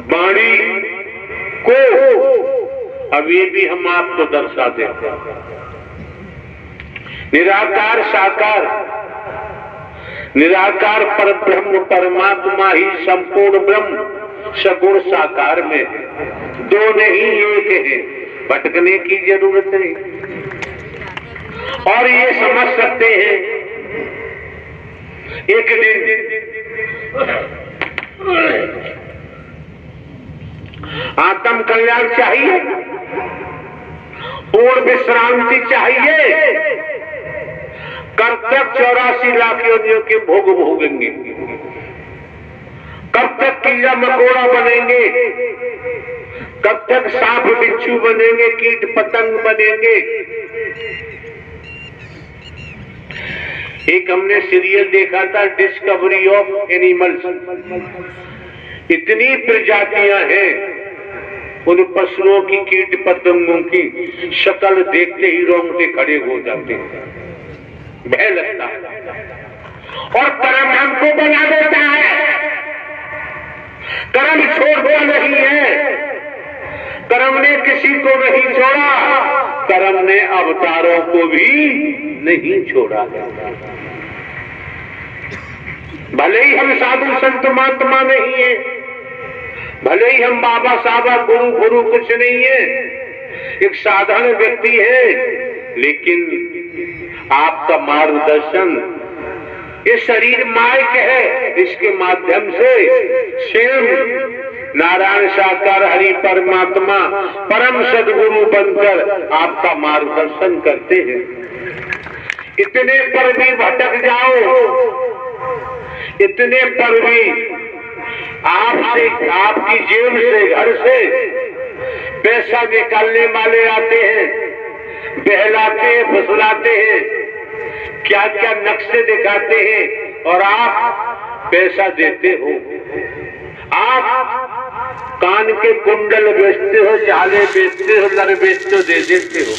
वाणी को अब ये भी हम आपको दर्शा देते हैं। निराकार साकार, निराकार पर ब्रह्म परमात्मा ही संपूर्ण ब्रह्म सगुण साकार में है, दो नहीं एक है, भटकने की जरूरत नहीं। और ये समझ सकते हैं एक दिन आत्म कल्याण चाहिए, पूर्ण विश्रांति चाहिए, कब तक 84 लाख योनियों के भोग भोगेंगे, कब तक कीड़ा मकोड़ा बनेंगे, कब तक सांप बिच्छू बनेंगे, कीट पतंग बनेंगे। एक हमने सीरियल देखा था डिस्कवरी ऑफ एनिमल्स, इतनी प्रजातियां हैं उन पशुओं की, कीट पतंगों की शक्ल देखते ही रोंगटे खड़े हो जाते हैं, भय लगता है। और कर्म हमको बना देता है, कर्म छोड़ता नहीं है, कर्म ने किसी को नहीं छोड़ा, कर्म ने अवतारों को भी नहीं छोड़ा। भले ही हम साधु संत महात्मा नहीं है, भले ही हम बाबा साबा गुरु गुरु कुछ नहीं है, एक साधारण व्यक्ति है, लेकिन आपका मार्गदर्शन, ये शरीर माइक है, इसके माध्यम से स्वयं नारायण साकार हरि परमात्मा परम सदगुरु बनकर आपका मार्गदर्शन करते हैं। इतने पर भी भटक जाओ, इतने पर भी आपसे, आपकी जेब से, घर से पैसा निकालने वाले आते हैं, बहलाते हैं, फुसलाते हैं, क्या क्या नक्शे दिखाते हैं, और आप पैसा देते हो। आप कान के कुंडल बेचते हो, चाले बेचते हो, लर बेचते हो, दे देते हो।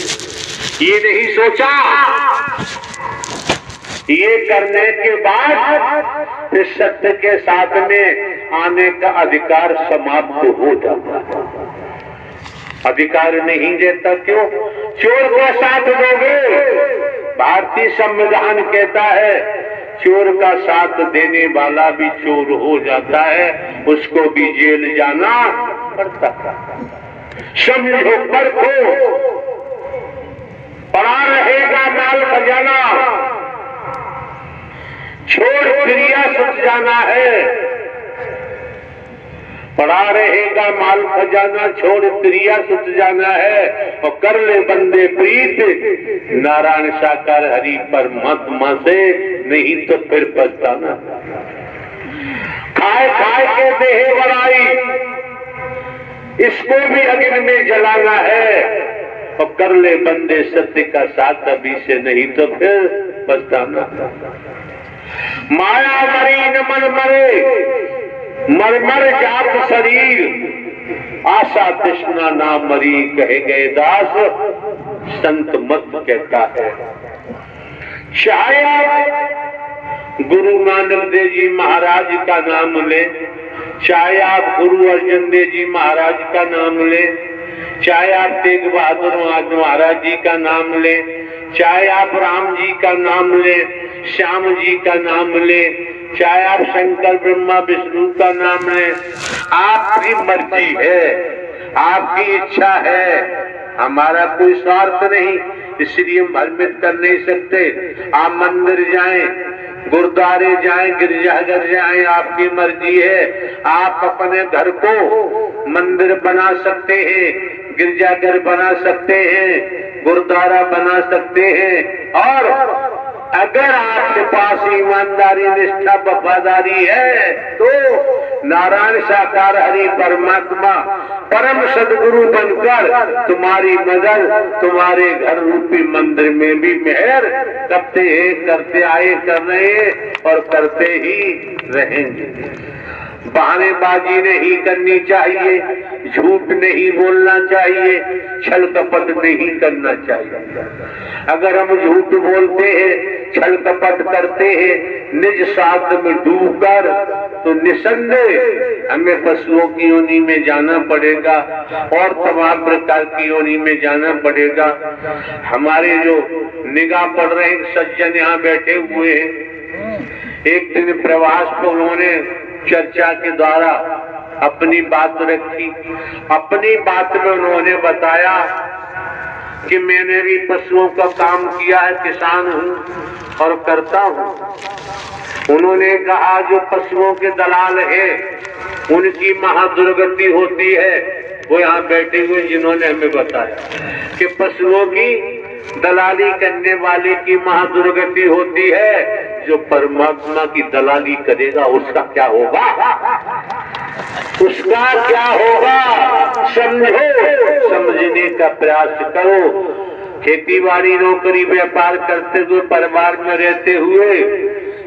ये नहीं सोचा, ये करने के बाद इस सत्य के साथ में आने का अधिकार समाप्त हो जाता है। अधिकार नहीं देता क्यों? चोर का साथ दोगे, भारतीय संविधान कहता है चोर का साथ देने वाला भी चोर हो जाता है, उसको भी जेल जाना पड़ता है। समझो पर को पड़ा रहेगा माल खजाना, छोड़ क्रिया सुख जाना है। पड़ा रहेगा माल खजाना, छोड़ क्रिया सुख जाना है, और कर ले बंदे प्रीत नारायण साकार हरि परमात्मा से, नहीं तो फिर पछताना। खाए खाए के देह बढ़ाई, इसको भी अग्नि में जलाना है, और कर ले बंदे सत्य का साथ अभी से, नहीं तो फिर पछताना। माया मरी न मन मरे, मरमर जात शरीर, आशा तृष्णा ना मरी, कहे गए दास संत मत कहता है। चाहे आप गुरु नानक देव जी महाराज का नाम ले, चाहे आप गुरु अर्जन देव जी महाराज का नाम ले, चाहे आप तेग बहादुर महाराज जी का नाम ले, चाहे आप राम जी का नाम ले, श्याम जी का नाम ले, चाहे आप शंकर ब्रह्मा विष्णु का नाम लें, आपकी मर्जी है, आपकी इच्छा है, हमारा कोई स्वार्थ नहीं, इसलिए हम भ्रमित कर नहीं सकते। आप मंदिर जाएं, गुरुद्वारे जाएं, गिरजाघर जाएं, आपकी मर्जी है। आप अपने घर को मंदिर बना सकते हैं, गिरजाघर बना सकते हैं, गुरुद्वारा बना सकते हैं, और अगर आपके पास ईमानदारी, निष्ठा, वफादारी है तो नारायण साकार हरि परमात्मा परम सदगुरु बनकर तुम्हारी मदद तुम्हारे घर रूपी मंदिर में भी मेहर करते हैं, करते आए, कर रहे हैं और करते ही रहेंगे। बहानेबाजी नहीं करनी चाहिए, झूठ नहीं बोलना चाहिए, छल कपट नहीं करना चाहिए। अगर हम झूठ बोलते हैं, छल कपट करते हैं, निज स्वार्थ में डूबकर, तो निसंदेह हमें पशुओं की योनि में जाना पड़ेगा और तमाम प्रकार की योनि में जाना पड़ेगा। हमारे जो निगाह पड़ रहे सज्जन यहाँ बैठे हुए हैं, एक दिन प्रवास को उन्होंने चर्चा के द्वारा अपनी बात रखी। अपनी बात में उन्होंने बताया कि मैंने भी पशुओं का काम किया है, किसान हूँ और करता हूँ। उन्होंने कहा जो पशुओं के दलाल है उनकी महादुर्गति होती है। वो यहाँ बैठे हुए जिन्होंने हमें बताया कि पशुओं की दलाली करने वाले की महादुर्गति होती है। जो परमात्मा की दलाली करेगा उसका क्या होगा, उसका क्या होगा, समझो, समझने का प्रयास करो। खेती बाड़ी नौकरी व्यापार करते हुए परिवार में रहते हुए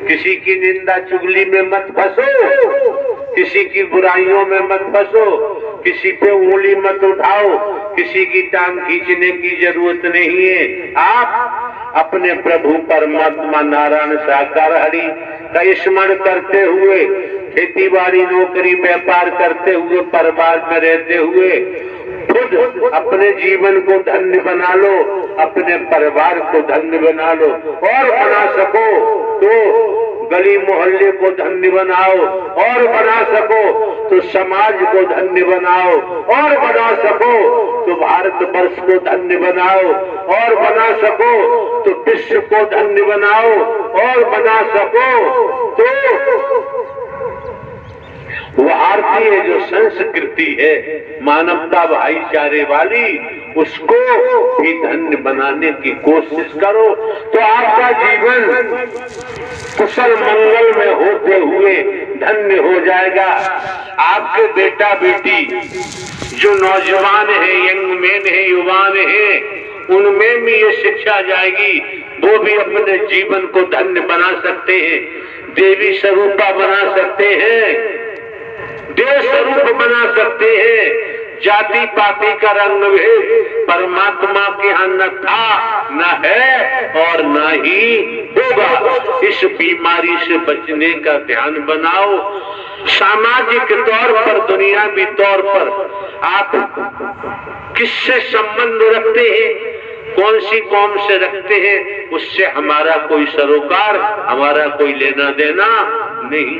किसी की निंदा चुगली में मत फंसो, किसी की बुराइयों में मत फंसो, किसी पे उंगली मत उठाओ, किसी की टांग खींचने की जरूरत नहीं है। आप अपने प्रभु परमात्मा नारायण साकार हरि का स्मरण करते हुए, खेती बाड़ी नौकरी व्यापार करते हुए, परिवार में रहते हुए खुद अपने जीवन को धन्य बना लो, अपने परिवार को धन्य बना लो, और बना सको तो गली मोहल्ले को धन्य बनाओ, और बना सको तो समाज को धन्य बनाओ, और बना सको तो भारत वर्ष को धन्य बनाओ, और बना सको तो विश्व को धन्य बनाओ, और बना सको तो भारतीय जो संस्कृति है मानवता भाईचारे वाली, उसको भी धन्य बनाने की कोशिश करो। तो आपका जीवन कुशल मंगल में होते हुए धन्य हो जाएगा। आपके बेटा बेटी जो नौजवान है, यंग मैन है, युवान है, उनमें भी ये शिक्षा जाएगी, वो भी अपने जीवन को धन्य बना सकते हैं, देवी स्वरूपा बना सकते हैं, देव स्वरूप बना सकते हैं। जाति पाति का रंग भेद परमात्मा के यहाँ न था, न है और न ही होगा। इस बीमारी से बचने का ध्यान बनाओ। सामाजिक तौर पर, दुनियावी तौर पर आप किससे संबंध रखते हैं, कौन सी कौम से रखते हैं, उससे हमारा कोई सरोकार, हमारा कोई लेना देना नहीं।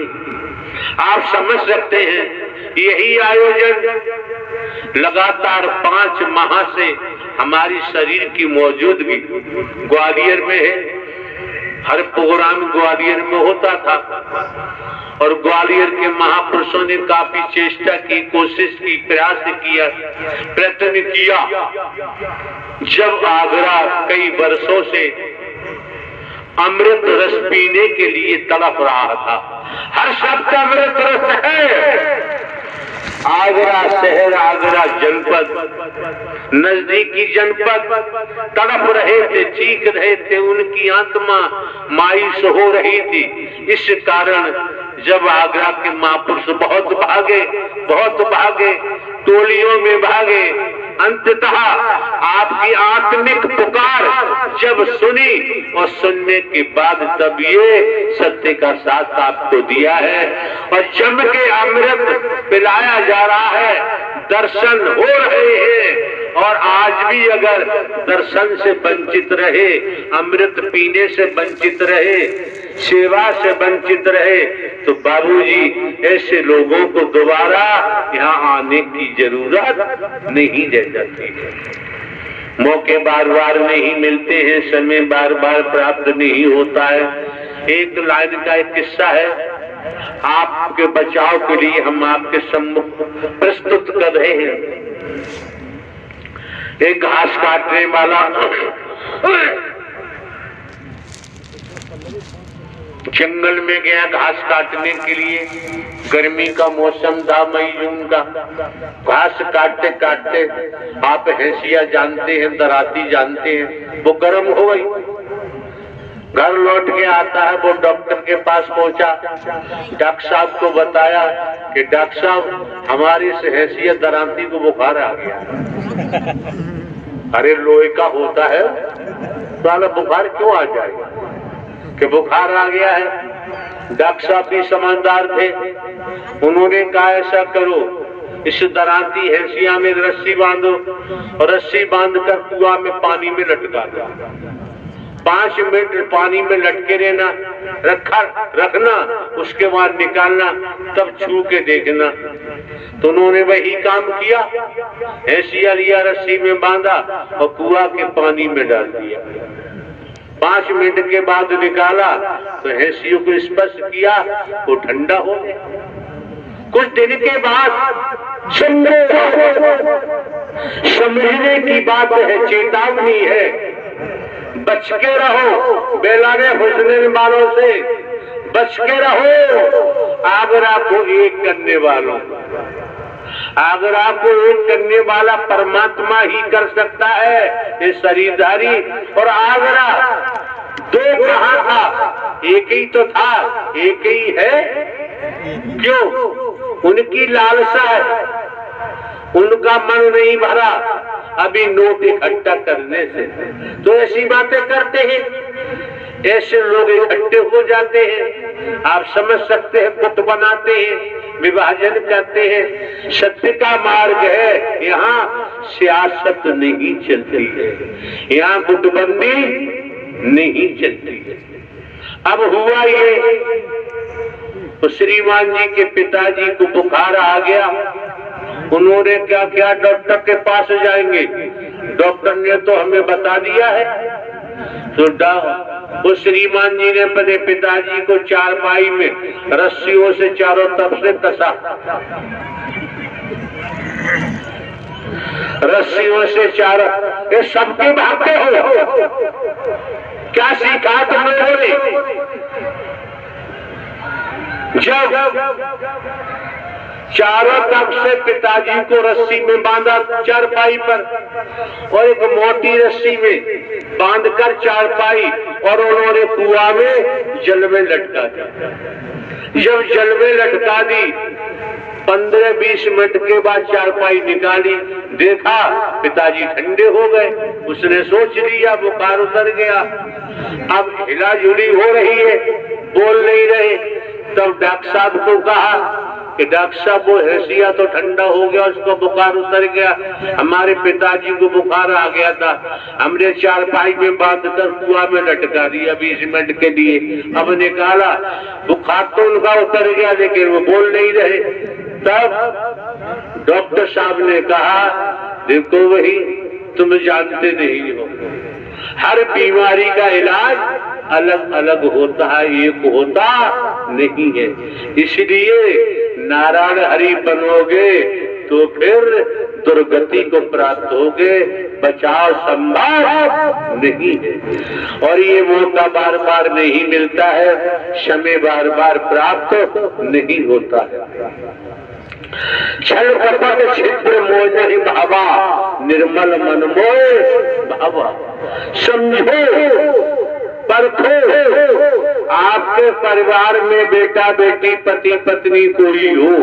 आप समझ सकते हैं, यही आयोजन लगातार 5 माह से हमारी शरीर की मौजूदगी ग्वालियर में है। हर प्रोग्राम ग्वालियर में होता था और ग्वालियर के महापुरुषों ने काफी चेष्टा की, कोशिश की, प्रयास किया, प्रयत्न किया। जब आगरा कई वर्षों से अमृत रस पीने के लिए तड़प रहा था, हर शब्द अमृत रस है। आगरा शहर, आगरा जनपद, नजदीकी जनपद तड़प रहे थे, चीख रहे थे, उनकी आत्मा मायूस हो रही थी। इस कारण जब आगरा के महापुरुष बहुत भागे, टोलियों में भागे, अंततः आपकी आत्मिक पुकार जब सुनी और सुनने के बाद तब ये सत्य का साथ आपको दिया है और जम के अमृत पिलाया जा रहा है, दर्शन हो रहे हैं। और आज भी अगर दर्शन से वंचित रहे, अमृत पीने से वंचित रहे, सेवा से वंचित रहे, तो बाबूजी ऐसे लोगों को दोबारा यहाँ आने की जरूरत नहीं रह जाती है। मौके बार बार नहीं मिलते हैं, समय बार बार प्राप्त नहीं होता है। एक लाइन का एक किस्सा है, आपके बचाव के लिए हम आपके सम्मुख प्रस्तुत कर रहे हैं। एक घास काटने वाला जंगल में गया घास काटने के लिए। गर्मी का मौसम था, मई जून का। घास काटते काटते, आप हैसिया जानते हैं, दराती जानते हैं, वो गर्म हो गई। घर लौट के आता है, वो डॉक्टर के पास पहुंचा। डॉक्टर साहब को बताया कि डॉक्टर साहब हमारी इस हैसियत दरांती को बुखार आ गया। अरे लोहे का होता है तो बुखार क्यों आ जाएगा कि बुखार आ गया है। डॉक्टर साहब भी समझदार थे, उन्होंने कहा ऐसा करो, इस दरांती हैसिया में रस्सी बांधो और रस्सी बांधकर कुआं में पानी में लटका दो। 5 मिनट पानी में लटके रहना, रखना, उसके बाद निकालना, तब छू के देखना। तो उन्होंने वही काम किया, हैसिया लिया, रस्सी में बांधा और कुआं के पानी में डाल दिया। 5 मिनट के बाद निकाला तो हैसियों को स्पर्श किया, वो ठंडा हो गया। कुछ दिन के बाद समझने की बात है, चेतावनी है, बच के रहो बेलाने हुस्ने वालों से, बच के रहो आगरा को एक करने वालों। आगरा को एक करने वाला परमात्मा ही कर सकता है, ये शरीरधारी। और आगरा 2 कहाँ था, एक ही तो था, एक ही है। क्यों? उनकी लालसा है, उनका मन नहीं भरा अभी नोट इकट्ठा करने से। तो ऐसी बातें करते हैं, ऐसे लोग इकट्ठे हो जाते हैं। आप समझ सकते हैं, गुट बनाते हैं, विभाजन करते हैं। सत्य का मार्ग है, यहाँ सियासत नहीं चलती है, यहाँ गुटबंदी नहीं चलती है। अब हुआ ये, तो श्रीमान जी के पिताजी को बुखार आ गया। उन्होंने क्या किया, डॉक्टर के पास जाएंगे, डॉक्टर ने तो हमें बता दिया है। तो श्रीमान जी ने अपने पिताजी को चारपाई में रस्सियों से चारों तरफ से कसा, रस्सियों से चारों। ये सबके भागते हो, क्या सीखा तुमने? जब चारों तरफ से पिताजी को रस्सी में बांधा चारपाई पर, और एक मोटी रस्सी में बांधकर चारपाई, और उन्होंने कुआं में जल में लटका दी। जब जल में लटका दी, 15-20 मिनट के बाद चारपाई निकाली, देखा पिताजी ठंडे हो गए। उसने सोच लिया बुखार उतर गया। अब हिलाजुली हो रही है, बोल नहीं रहे। तब डॉक्टर साहब को कहा कि डॉक्टर साहब वो हैसिया तो ठंडा हो गया, उसको बुखार उतर गया, हमारे पिताजी को बुखार आ गया था, हमने चारपाई में बांधकर कुआं में लटका दिया 20 मिनट के लिए। अब निकाला, बुखार तो उनका उतर गया, लेकिन वो बोल नहीं रहे। तब डॉक्टर साहब ने कहा, देखो वही तुम जानते नहीं हो, हर बीमारी का इलाज अलग अलग होता है, एक होता नहीं है। इसलिए नारायण हरि बनोगे तो फिर दुर्गति को प्राप्त होगे, बचाव संभव नहीं है। और ये मौका बार बार नहीं मिलता है, समय बार बार प्राप्त नहीं होता है। छल कपट छिद्र मोह नहीं भावा, निर्मल मन मोह भावा। समझो, परखो, आपके परिवार में बेटा बेटी पति पत्नी कोई हो,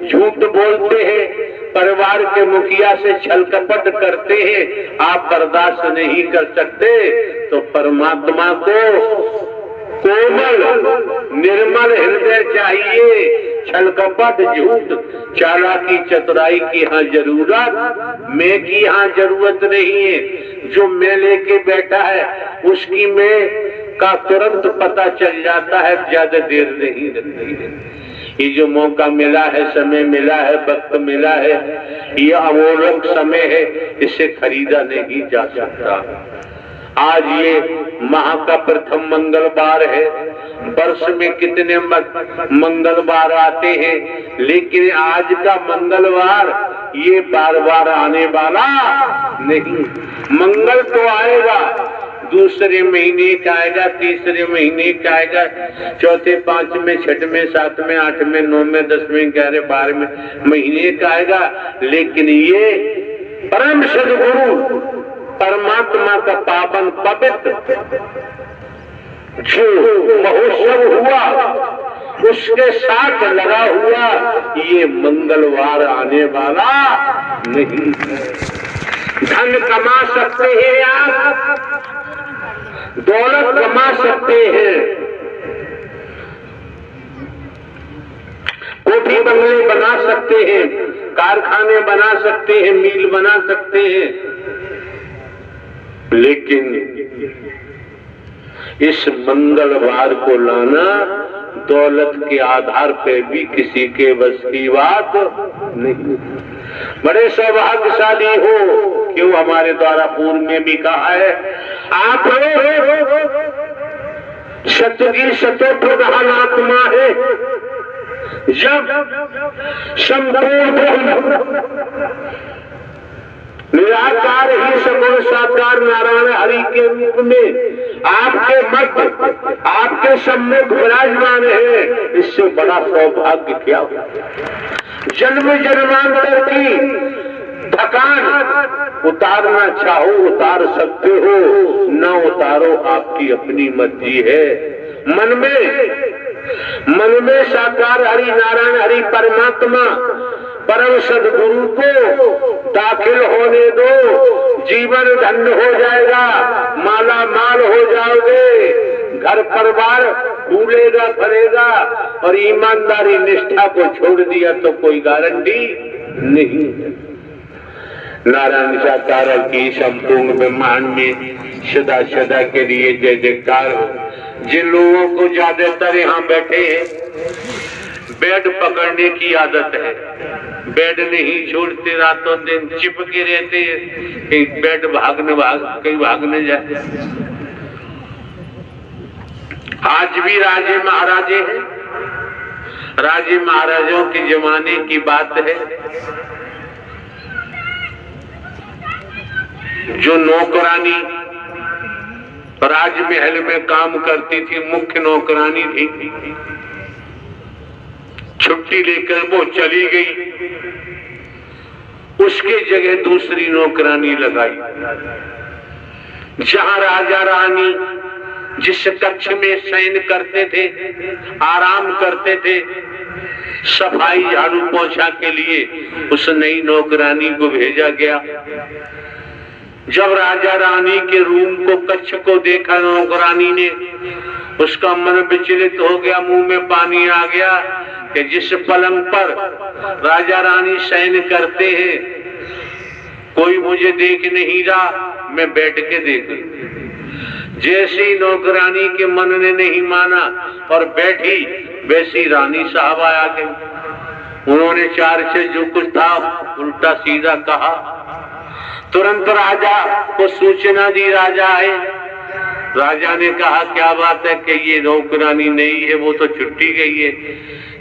झूठ बोलते हैं, परिवार के मुखिया से छल कपट करते हैं, आप बर्दाश्त नहीं कर सकते, तो परमात्मा को कोमल निर्मल हृदय चाहिए। छल कपट झूठ चालाकी चतुराई की यहाँ जरूरत, मैं की यहाँ जरूरत नहीं है। जो मैं लेके बैठा है उसकी मैं का तुरंत पता चल जाता है, ज्यादा देर नहीं लगती है। ये जो मौका मिला है, समय मिला है, वक्त मिला है, यह अमोलक समय है, इसे खरीदा नहीं जा सकता। आज ये माह का प्रथम मंगलवार है। वर्ष में कितने मंगलवार आते हैं, लेकिन आज का मंगलवार ये बार बार आने वाला नहीं। मंगल तो आएगा, दूसरे महीने का आएगा, तीसरे महीने का आएगा, चौथे, पांचवें, छठवें, सातवें, आठवें, नौवें, 10वें, 11वें, 12वें महीने का आएगा। लेकिन ये परम सद्गुरु परमात्मा का पावन पवित्र जो महोत्सव हुआ उसके साथ लगा हुआ ये मंगलवार आने वाला नहीं है। धन कमा सकते हैं आप, दौलत कमा सकते हैं, कोठी बंगले बना सकते हैं, कारखाने बना सकते हैं, मील बना सकते हैं, लेकिन इस मंगलवार को लाना दौलत के आधार पे भी किसी के बस की बात नहीं। बड़े सौभाग्यशाली हो, क्यों हमारे द्वारा पूर्व में भी कहा है, आप सत्य की सतो प्रधान आत्मा है। जब संपूर्ण निराकार ही सगुण साकार नारायण हरि के रूप में आपके मध्य आपके सम्मुख विराजमान है, इससे बड़ा सौभाग्य क्या हो। जन्म जन्मांतर की थकान उतारना चाहो उतार सकते हो, न उतारो आपकी अपनी मर्जी है। मन में साकार हरि नारायण हरि परमात्मा परम सदगुरु को दाखिल होने दो, जीवन धन्य हो जाएगा, माला माल हो जाओगे, घर परिवार फूलेगा फलेगा। और ईमानदारी निष्ठा को छोड़ दिया तो कोई गारंटी नहीं है। नारायण साकार की संपूर्ण ब्रह्मांड में सदा सदा के लिए जय जयकार हो। जिन लोगों को ज्यादातर यहाँ बैठे हैं बेड पकड़ने की आदत है, बेड नहीं छोड़ते, रातों दिन चिपके रहते हैं कि बेड कहीं भागने जाए। आज भी राजे महाराजे हैं, राजे महाराजों के जमाने की बात है। जो नौकरानी राजमहल में काम करती थी, मुख्य नौकरानी थी, छुट्टी लेकर वो चली गई, उसके जगह दूसरी नौकरानी लगाई। जहां राजा रानी जिस कक्ष में शयन करते थे, आराम करते थे, सफाई झाड़ू पोछा के लिए उस नई नौकरानी को भेजा गया। जब राजा रानी के रूम को कक्ष को देखा नौकरानी ने, उसका मन विचलित हो गया, मुंह में पानी आ गया कि जिस पलंग पर राजा रानी शयन करते हैं कोई मुझे देख नहीं रहा, मैं बैठ के देख लूं। जैसे ही नौकरानी के मन ने नहीं माना और बैठी, वैसी रानी साहब आ गई। उन्होंने चार से जो कुछ था उल्टा सीधा कहा। तुरंत राजा को सूचना दी, राजा आए। राजा ने कहा क्या बात है कि ये नौकरानी नहीं है, वो तो छुट्टी गई है,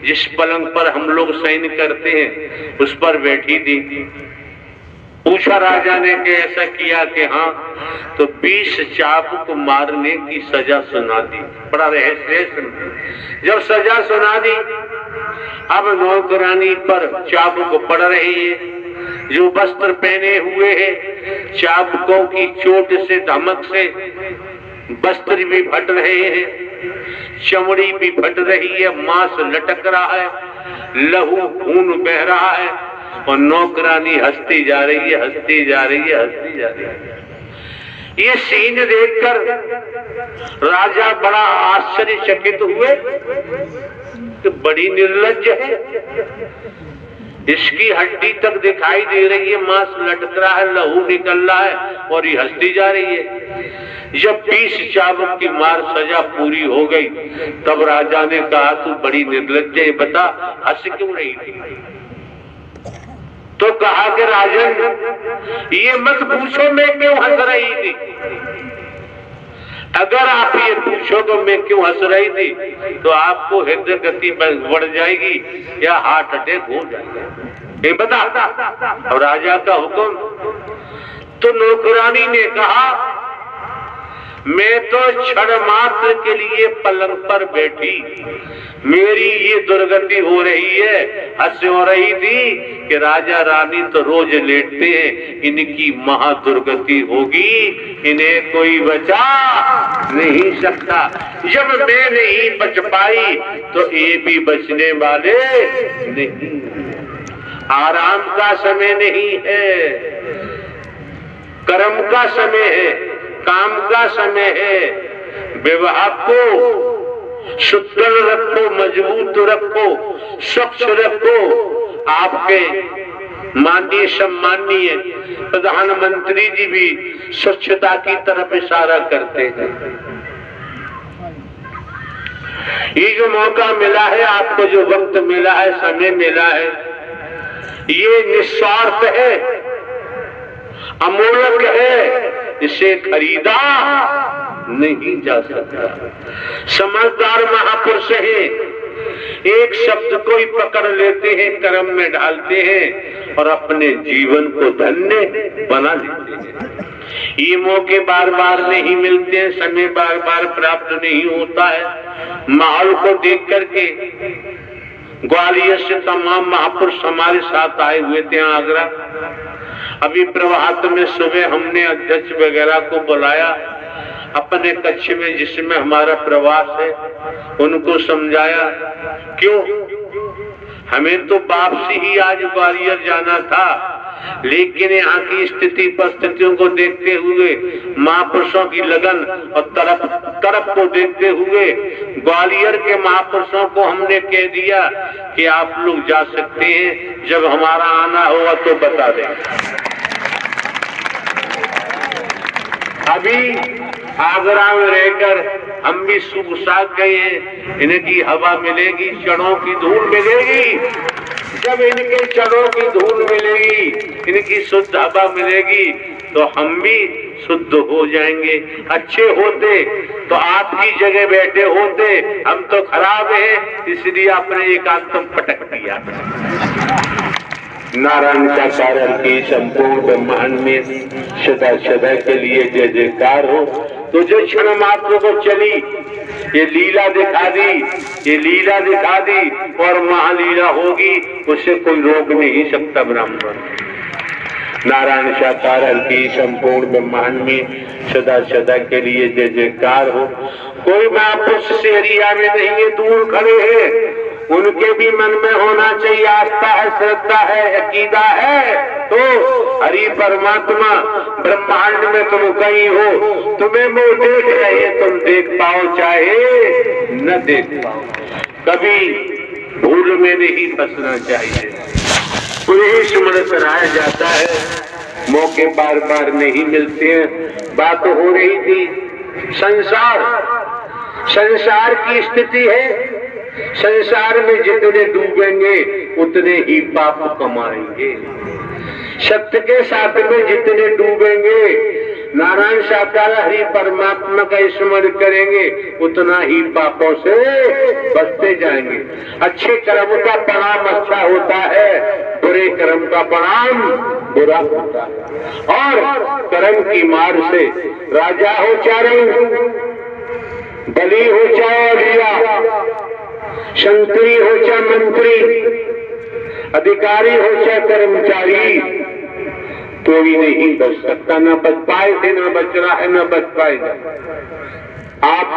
जिस पलंग पर हम लोग शयन करते हैं उस पर बैठी थी। पूछा राजा ने कि ऐसा किया कि हाँ, तो 20 चाबुक मारने की सजा सुना दी। बड़ा रहस्य। जब सजा सुना दी, अब नौकरानी पर चाबुक पड़ रही है। जो वस्त्र पहने हुए हैं, चाबुकों की चोट से धमक से वस्त्र भी फट रहे हैं, चमड़ी भी फट रही है, मांस लटक रहा है, लहू खून बह रहा है, और नौकरानी हंसती जा रही है, हंसती जा रही है, हंसती जा रही है। ये सीन देखकर राजा बड़ा आश्चर्यचकित हुए कि बड़ी निर्लज्ज है, इसकी हड्डी तक दिखाई दे रही है, मांस लटक रहा है, लहू निकल रहा है, और ये हंसती जा रही है। जब 20 चाबुक की मार सजा पूरी हो गई, तब राजा ने कहा तू बड़ी निर्लज्ज है, बता हंस क्यों रही थी? तो कहा कि राजन ये मत पूछो मैं क्यों हंस रही थी। अगर आप ये पूछो तो मैं क्यों हंस रही थी, तो आपको हृदय गति बढ़ जाएगी या हार्ट अटैक हो जाएगा। ये बता। और राजा का हुक्म। तो नौकरानी ने कहा मैं तो क्षण मात्र के लिए पलंग पर बैठी, मेरी ये दुर्गति हो रही है, हंस हो रही थी कि राजा रानी तो रोज लेटते हैं, इनकी महादुर्गति होगी, इन्हें कोई बचा नहीं सकता। जब मैं नहीं बच पाई तो ये भी बचने वाले नहीं। आराम का समय नहीं है, कर्म का समय है, काम का समय है। विवाह को सुदृढ़ रखो, मजबूत रखो, स्वच्छ रखो। आपके माननीय सम्माननीय प्रधानमंत्री जी भी स्वच्छता की तरफ इशारा करते हैं। ये जो मौका मिला है, आपको जो वक्त मिला है, समय मिला है, ये निस्वार्थ है, अमूल्य है, इसे खरीदा नहीं जा सकता। समझदार महापुरुष हैं, एक शब्द को ही पकड़ लेते हैं, कर्म में डालते हैं और अपने जीवन को धन्य बना लेते हैं। ये मौके बार बार नहीं मिलते हैं, समय बार बार प्राप्त नहीं होता है। माहौल को देख करके ग्वालियर से तमाम महापुरुष हमारे साथ आए हुए थे आगरा। अभी प्रभात में सुबह हमने अध्यक्ष वगैरह को बुलाया अपने कक्ष में, जिसमें हमारा प्रवास है, उनको समझाया। क्यों, हमें तो वापसी ही आज ग्वालियर जाना था, लेकिन यहाँ की स्थिति परिस्थितियों को देखते हुए, महापुरुषों की लगन और तरफ को देखते हुए ग्वालियर के महापुरुषों को हमने कह दिया कि आप लोग जा सकते हैं, जब हमारा आना होगा तो बता दें। अभी आगरा में रहकर हम भी सुख साथ गए हैं, इनकी हवा मिलेगी, चढ़ों की धूल मिलेगी। जब इनके चढ़ों की धूल मिलेगी, इनकी शुद्ध हवा मिलेगी, तो हम भी शुद्ध हो जाएंगे। अच्छे होते तो आपकी जगह बैठे होते, हम तो खराब हैं, इसलिए आपने एकांतम पटक दिया। नारायण साकार की संपूर्ण ब्रह्मांड में सदा सदा के लिए जय जयकार हो। तो जो क्षण मात्र को चली ये लीला दिखा दी, ये लीला दिखा दी और महालीला होगी, उसे कोई रोक नहीं सकता ब्राह्मण। नारायण साकार की संपूर्ण ब्रह्मांड में सदा सदा के लिए जय जयकार हो। कोई महापुरुष से एरिया में नहीं है, दूर खड़े हैं, उनके भी मन में होना चाहिए आस्था है, श्रद्धा है, अकीदा है। तो हरि परमात्मा ब्रह्मांड में तुम कहीं हो, तुम्हें वो देख रहे, तुम देख पाओ चाहे न देख पाओ। कभी भूल में नहीं फंसना चाहिए, उन्हें स्मरण कराया जाता है। मौके बार बार नहीं मिलते हैं। बात हो रही थी संसार की स्थिति है, संसार में जितने डूबेंगे उतने ही पाप कमाएंगे। सत्य के साथ में जितने डूबेंगे, नारायण साकार हरि परमात्मा का स्मरण करेंगे, उतना ही पापों से बचते जाएंगे। अच्छे कर्म का परिणाम अच्छा होता है, बुरे कर्म का परिणाम बुरा होता है। और कर्म की मार से राजा हो चाहे बली हो चाहे अभिया, संतरी हो चाहे मंत्री, अधिकारी हो चाहे कर्मचारी, तो भी नहीं बच सकता। न बच पाए थे, न बच रहा है, न बच पाएगा। आप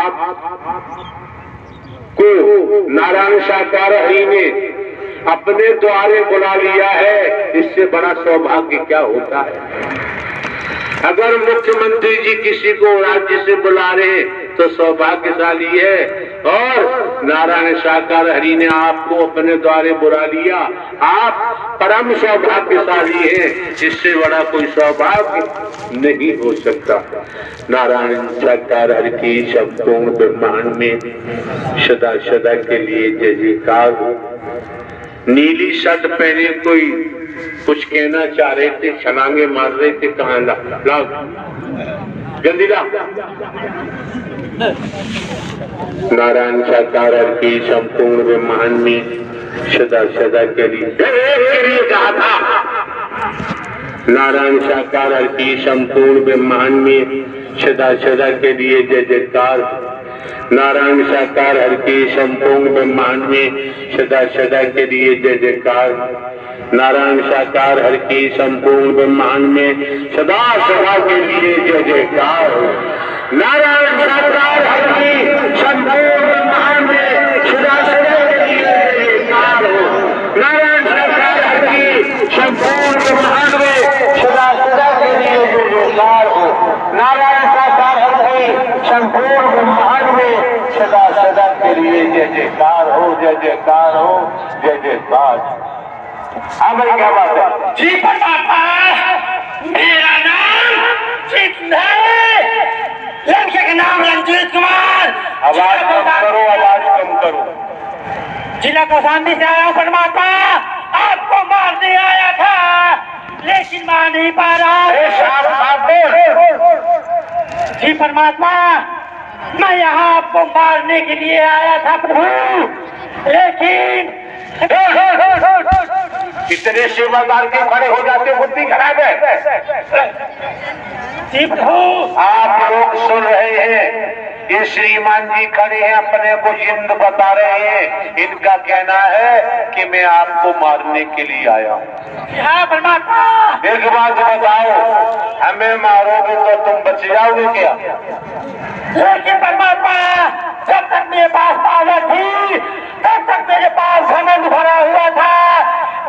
को नारायण साकार हरि ने अपने द्वारे बुला लिया है, इससे बड़ा सौभाग्य क्या होता है। अगर मुख्यमंत्री जी किसी को राज्य से बुला रहे तो सौभाग्यशाली है, और नारायण साकार हरि ने आपको अपने द्वारे बुला लिया, आप परम सौभाग्यशाली हैं। इससे बड़ा कोई सौभाग्य नहीं हो सकता। नारायण साकार हरि की संपूर्ण ब्रह्मांड में सदा सदा के लिए जय जयकार हो। नीली शर्ट पहने कोई कुछ कहना चाह रहे थे, छलांगे मार रहे थे, कहाँ लाओ जल्दी लाओ। नारायण साकार की संपूर्ण ब्रह्मांड में सदा सदा के लिए कहा था। नारायण साकार की संपूर्ण ब्रह्मांड में सदा सदा के लिए जय जयकार। नारायण साकार की संपूर्ण ब्रह्मांड में सदा सदा के लिए जय जयकार। नारायण साकार हर की संपूर्ण ब्रह्मांड में सदा सदा के लिए जय जयकार हो। नारायण साकार हर की संपूर्ण ब्रह्मांड में सदा सदा के लिए जय जयकार हो। नारायण साकार हर की संपूर्ण ब्रह्मांड में सदा सदा के लिए जय जयकार हो। नारायण साकार हर की संपूर्ण ब्रह्मांड में सदा सदा के लिए जय जयकार हो, जय जयकार हो, जय जयकार। हाँ भाई क्या बात है? जी परमात्मा, मेरा नाम चित्त है, लड़के का नाम रंजीत कुमार। आवाज कम करो, आवाज कम करो। जिला कौशाम्बी से आया परमात्मा, आपको मारने आया था लेकिन मार नहीं पा रहा। जी परमात्मा, मैं यहाँ आपको मारने के लिए आया था प्रभु, लेकिन कितने सेवादार के खड़े हो जाते, बुद्धि खराब है। जी प्रभु, आप लोग सुन रहे हैं, ये श्रीमान जी खड़े हैं, अपने को जिंद बता रहे हैं। इनका कहना है कि मैं आपको मारने के लिए आया हूँ। हाँ परमात्मा। एक बात बताओ, हमें मारोगे तो तुम बच जाओगे क्या? लेकिन परमात्मा, जब तक मेरे पास ताकत थी तब तक मेरे पास घमंड भरा हुआ था।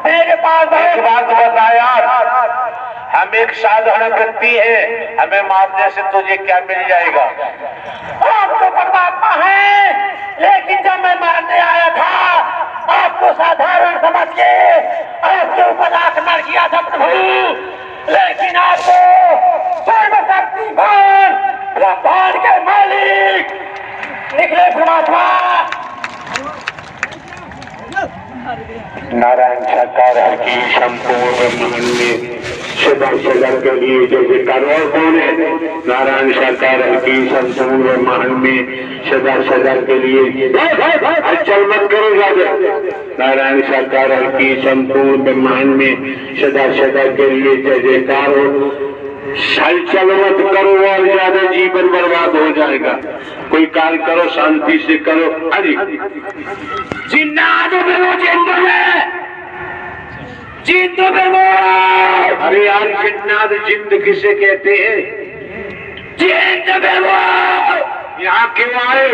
मेरे पास एक बात बताया, हम एक साधारण व्यक्ति हैं, हमें मारने से तुझे क्या मिल जाएगा? आप तो परमात्मा है, लेकिन जब मैं मारने आया था आपको साधारण समझ के आपके ऊपर आक्रमण किया था प्रभु, लेकिन आपको सर्वशक्तिमान ब्रह्मांड के मालिक निकले परमात्मा। नारायण साकार हर की संपूर्ण ब्रह्मांड में सदा सदा के लिए जय जयकार। और कौन है? नारायण साकार हर की संपूर्ण ब्रह्मांड में सदा सदा के लिए चल मत करो ज्यादा। नारायण साकार हर की संपूर्ण ब्रह्मांड में सदा सदा के लिए जय जयकार हो। हलचल मत करो और ज्यादा जीवन बर्बाद हो जाएगा। कोई कार्य करो, शांति से करो। अरे जिन्नाद अरे यार, जिन्नाद जिंद किसे कहते हैं? यहाँ क्यों आए?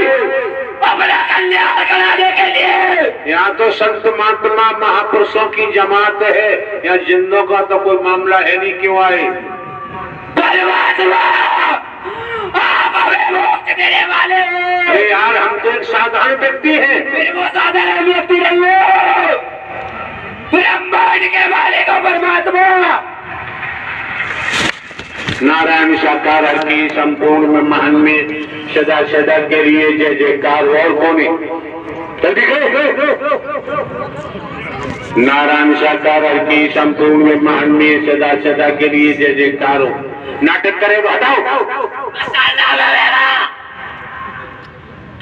अपना कल्याण कराने के लिए। यहाँ तो संत महात्मा महापुरुषों की जमात है, यहाँ जिंदों का तो कोई मामला है नहीं। क्यों आए? आप हमें मुक्त देने वाले। अरे यार, हम तो एक साधारण व्यक्ति हैं। वो साधारण व्यक्ति नहीं हो, ब्रह्मांड के मालिक हो परमात्मा। नारायण साकार हर की संपूर्ण ब्रह्मांड में सदा सदा के लिए जय जयकार। और कौन है? जल्दी करो। नारायण साकार हर की संपूर्ण ब्रह्मांड में सदा सदा के लिए जय जयकार हो। नाटक करे हटाओ।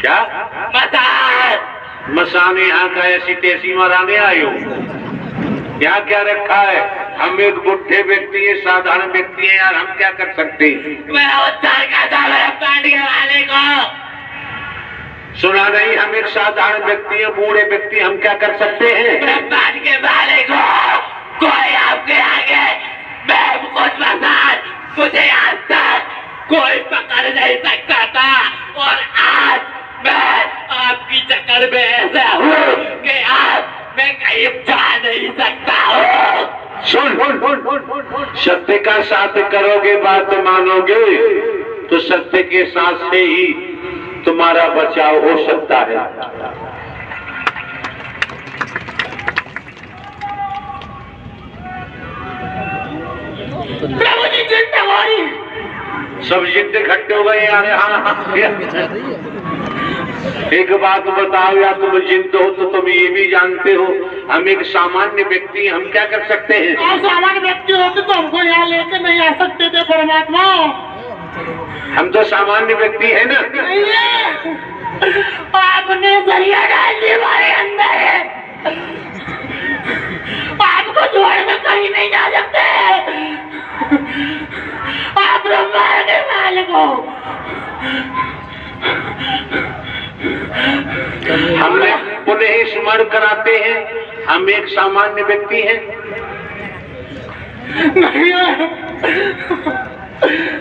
क्या मसाने यहाँ का ऐसी तैसी मराने आए हो? यहाँ क्या रखा है? हम एक बुढ़े व्यक्ति है, साधारण व्यक्ति है यार, हम क्या कर सकते हैं? मैं उद्धार करता ब्रह्मांड के वाले को। सुना नहीं? हम एक साधारण व्यक्ति है, बूढ़े व्यक्ति, हम क्या कर सकते हैं? ब्रह्मांड के वाले को कोई आपके आगे मैं कुछ बसात, मुझे आज तक कोई पकड़ नहीं सकता था, और आज मैं आपकी चक्कर में ऐसा हूँ कि आप मैं कहीं जा नहीं सकता हूँ। सुन, सत्य का साथ करोगे, बात मानोगे तो सत्य के साथ से ही तुम्हारा बचाव हो सकता है। प्रभु जी जिद हमारी सब जिद इकट्ठे हो गए यार। हाँ, एक बात बताओ, या तुम जिद हो तो तुम ये भी जानते हो हम एक सामान्य व्यक्ति, हम क्या कर सकते हैं? आप सामान्य व्यक्ति होते तो हमको यहाँ लेके नहीं आ सकते थे परमात्मा। हम तो सामान्य व्यक्ति है ना। आपने जरिया डाल दिया हमारे अंदर, आपको छोड़ में कहीं नहीं जा सकते। आप ब्रह्मांड के मालिक हो। हमने पुनः स्मरण कराते हैं, हम एक सामान्य व्यक्ति हैं।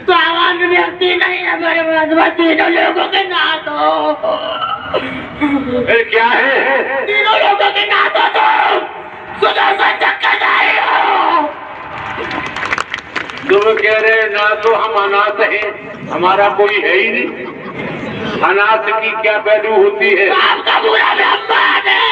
तो आवाज व्यक्ति नहीं है मेरे पास, तीनों लोगों के नाथ हो। फिर क्या है? तीनों लोगों के नाथ हो तुम, सुदर्शन चक्कर जाए हो। तुम कह रहे ना तो हम अनाथ हैं, हमारा कोई है ही नहीं। अनाथ की क्या वैल्यू होती है? आपका बुरा ब्रह्मांड है।